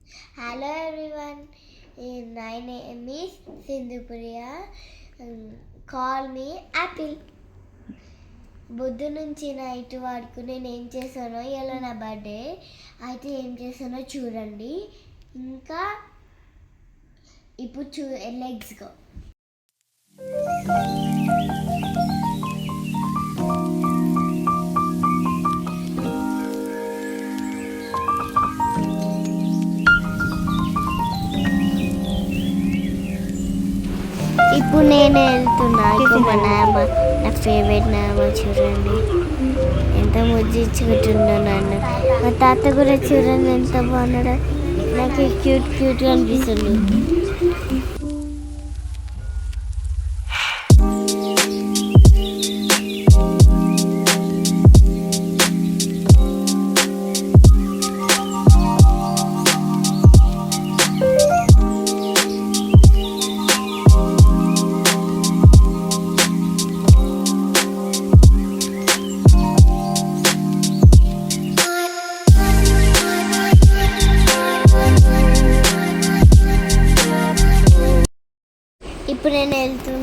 Hello everyone, my name is Sindhupriya. Call me Apple. బుద్ధు నుంచి night వరకు నేను ఏం చేశానో ఇలా నా బర్త్డే అయితే ఏం చేశానో చూడండి. ఇంకా ఇప్పుడు లెగ్స్ గో. ఇప్పుడు నేను వెళ్తున్నా. మా నాన్న, నా ఫేవరెట్ నాన్న చూడండి ఎంత ముద్దించుకుంటుండో నన్ను. మా తాత కూడా చూడండి ఎంత బాగున్నాడో. నాకు క్యూట్గా అనిపిస్తుంది. ఇప్పుడు నేను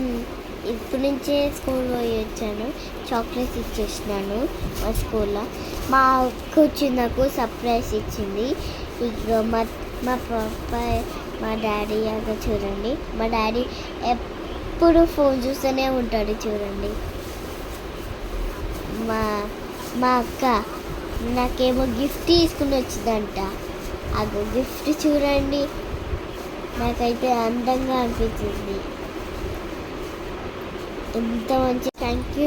ఇప్పుడు నుంచే స్కూల్ పోయి వచ్చాను. చాక్లెట్స్ ఇచ్చేసినాను మా స్కూల్లో. మా అక్క వచ్చి నాకు సర్ప్రైజ్ ఇచ్చింది. ఇక మా పాప మా డాడీ అక్కడ చూడండి. మా డాడీ ఎప్పుడు ఫోన్ చూస్తూనే ఉంటాడు చూడండి. మా అక్క నాకేమో గిఫ్ట్ తీసుకుని వచ్చిందంట. అగో గిఫ్ట్ చూడండి. నాకైతే అందంగా అనిపించింది. ఎంత మంచి థ్యాంక్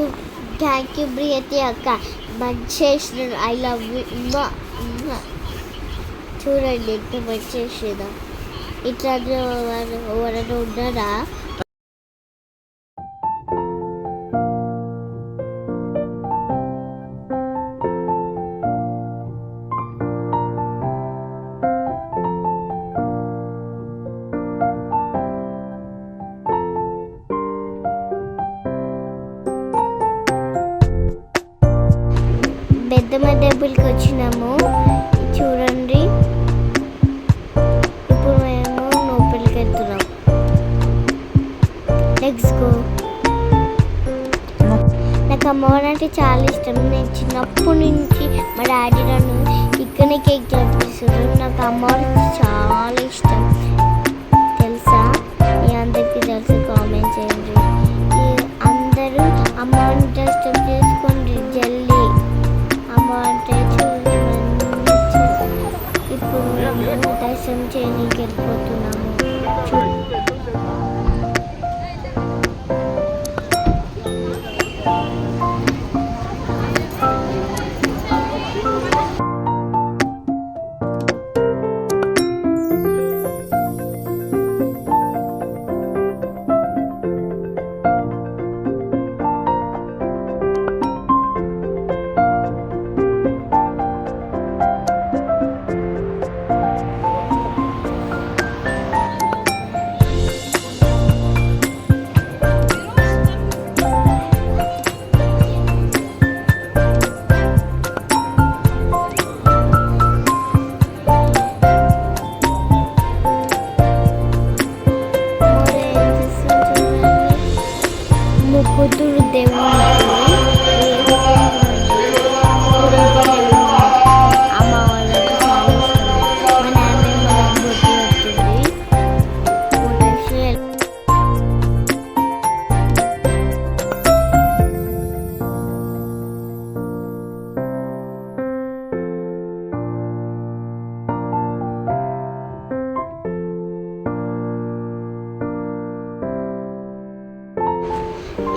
యూ ప్రియతి అక్క, మంచి చేసిన. I love you. చూడండి ఎంత మంచి చేసిందా. ఇట్లా ఎవరైనా ఉన్నారా? పెద్దమ్మ టెంపుల్కి వచ్చినాము చూడండి. ఇప్పుడు మేము లోపలికి వెళ్తున్నాం. Let's go. నాకు అమ్మవారు అంటే చాలా ఇష్టం. నేను చిన్నప్పటి నుంచి మా డాడీ నన్ను ఇక్కడనే కేక్ తినిపిస్తారు. నాకు అమ్మవారు చాలా ఇష్టం తెలుసా. మీ అందరికీ తెలుసు, కామెంట్ చేయండి. అందరూ అమ్మవారిని దర్శనం చేసుకోండి జల్దీ. అంటే ఇప్పుడు మేము దర్శనం చేయడానికి వెళ్ళిపోతున్నాము. ముగ్గురు దేవుడు అమ్మ వాళ్ళకి చాలా ఇష్టం. మా నాన్న బొట్టు పెట్టింది.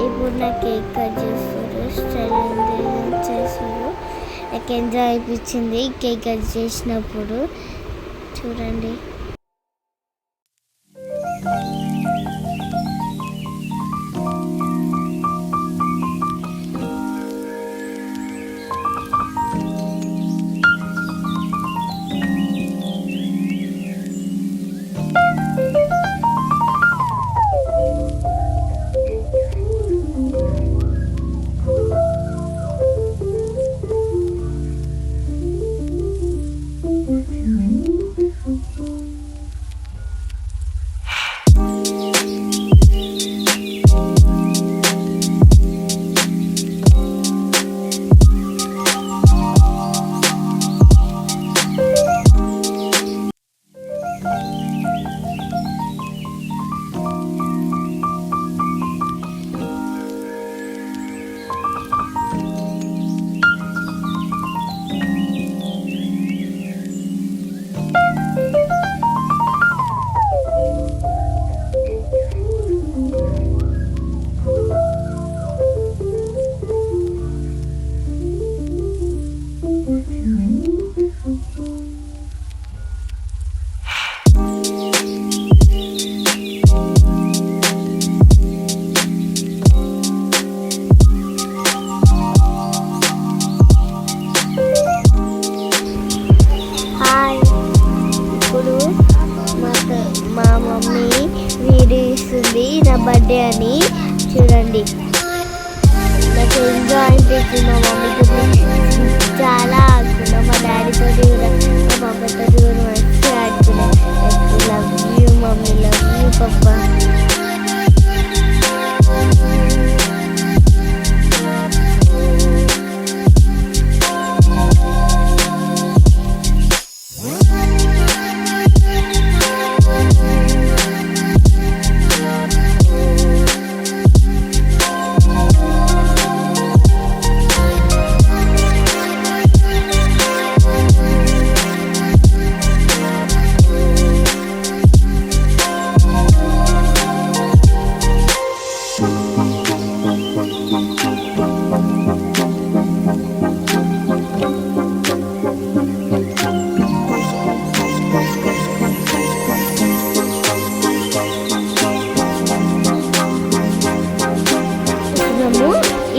ఇప్పుడు నా కేక్ కట్ చేస్తారు. స్టైల్ చేస్తారు. నాకు ఎంజాయ్ అనిపించింది కేక్ కట్ చేసినప్పుడు చూడండి. అనిపించింది నా బర్త్డే అని. చూడండి నాకు ఎంజాయ్ అనిపించింది. మా మమ్మీతో చాలా ఆడుకున్నాం, మా డాడీతో కూడా మా మమ్మీతో కూడా మంచిగా ఆడుకున్నాం. Love you mummy, love you papa.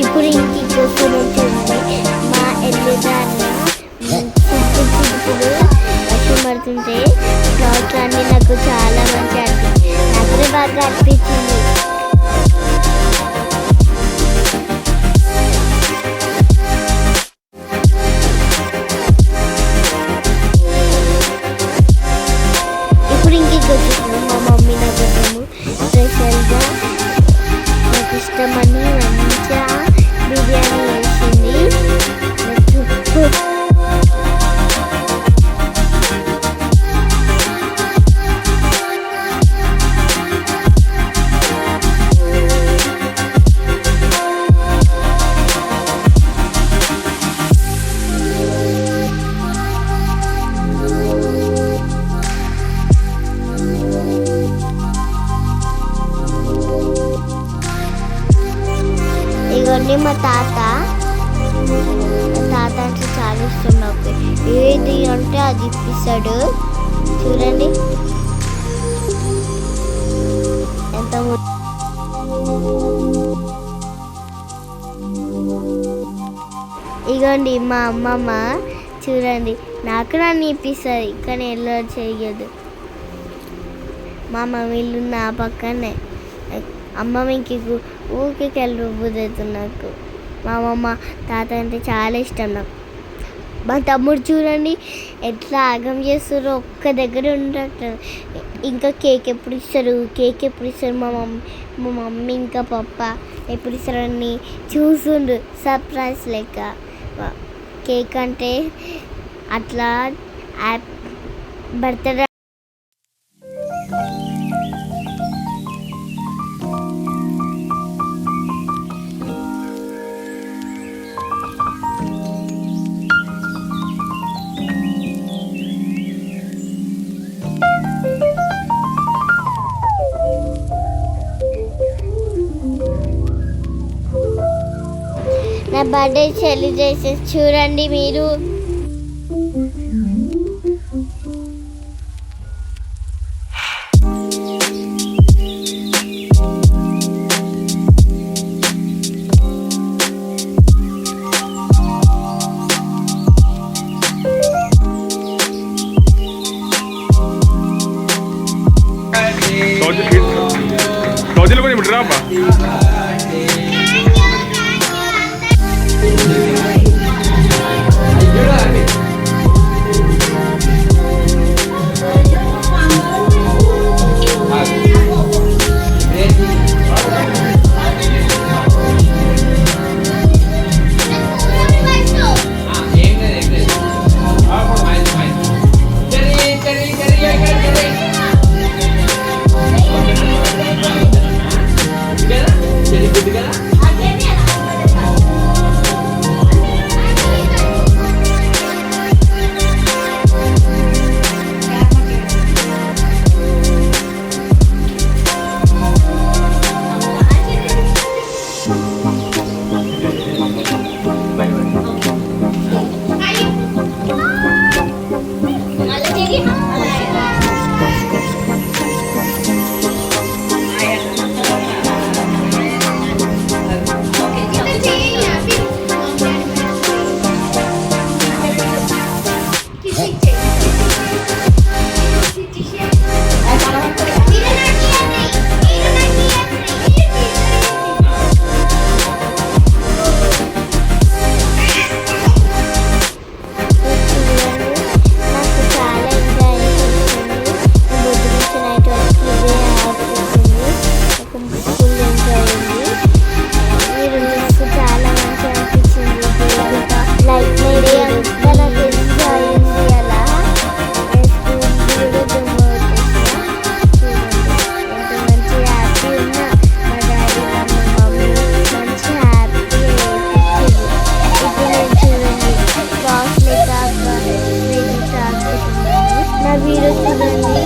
ఇప్పుడు ఇంకొకరు వచ్చింది మా ఎల్లుదాన్న చిప్పుడు వర్షం పడుతుంటే క్లౌడ్స్ అన్నీ నాకు చాలా మంచిగా అనిపించింది. నాకు బాగా అనిపించింది. ఇప్పుడు ఇంకొచ్చేసాము మా మమ్మీ నా కోసము స్పెషల్గా నాకు ఇష్టమని మంచిగా బిర్యానీ వేసింది. ఇవన్నీ మా తాత అంటే చాలా ఇష్టం నాకు. ఏది అంటే అది ఇప్పిస్తాడు. చూడండి ఎంత. ఇగోండి మా అమ్మమ్మ చూడండి నాకు నన్ను ఇప్పిస్తుంది, కానీ ఎల్లో చేయదు. మా మమ్మీలు నా పక్కనే. అమ్మమ్మకి ఊరికి రుబ్బుతుంది నాకు. మా అమ్మమ్మ తాత అంటే చాలా ఇష్టం నాకు. మా తమ్ముడు చూడండి ఎట్లా ఆగం చేస్తారో, ఒక్క దగ్గర ఉండట. ఇంకా కేక్ ఎప్పుడు ఇస్తారు మా మమ్మీ ఇంకా పప్ప ఎప్పుడు ఇస్తారని చూస్తుండ్రు సర్ప్రైజ్ లెక్క. కేక్ అంటే అట్లా బర్త్డే నా బర్త్డే సెలబ్రేషన్స్ చూడండి మీరు. రోజులు కూడా ఇప్పుడు రాబ్బా. చూడండి